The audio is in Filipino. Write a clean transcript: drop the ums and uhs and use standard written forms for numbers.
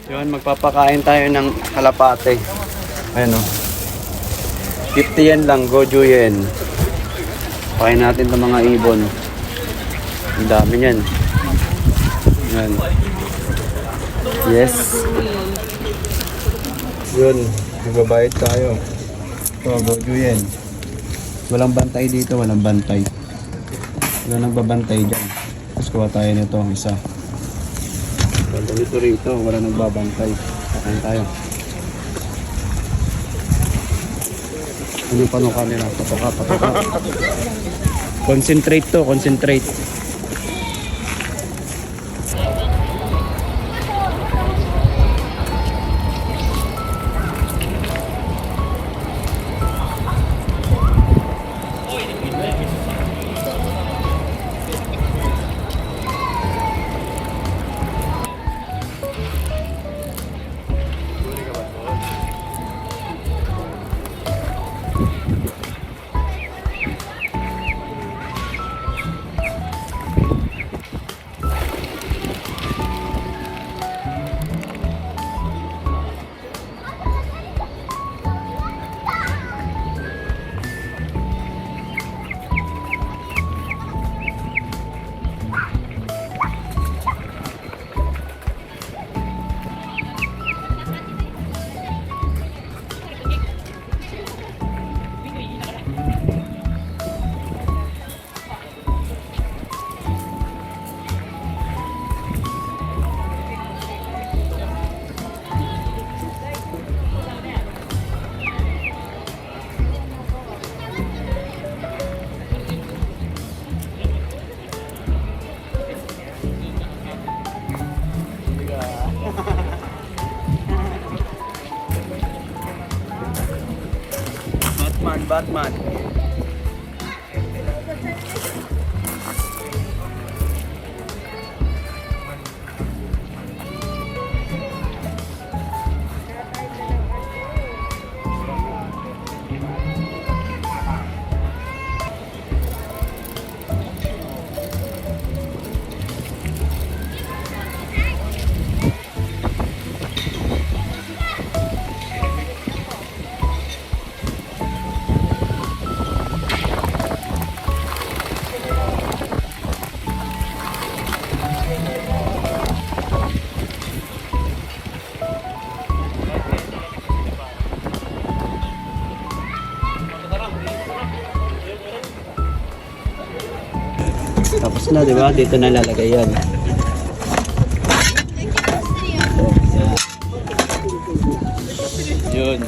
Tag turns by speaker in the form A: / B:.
A: Yun, magpapakain tayo ng kalapate. Ayan o. 50 yen lang, goju yen. Pakain natin ng mga ibon. Ang dami yan. Ayan. Yes. Yun, magbabayad tayo. Ito, goju yen. Walang bantay dito, walang bantay. Wala nagbabantay dyan. Tapos kuha tayo nito, isa. Dito rito, wala nagbabantay. Pakain tayo. Ano pa nung camera? Patoka. Concentrate to, concentrate. Batman. Tapos na, di ba? Dito na lalagay yan. Yun.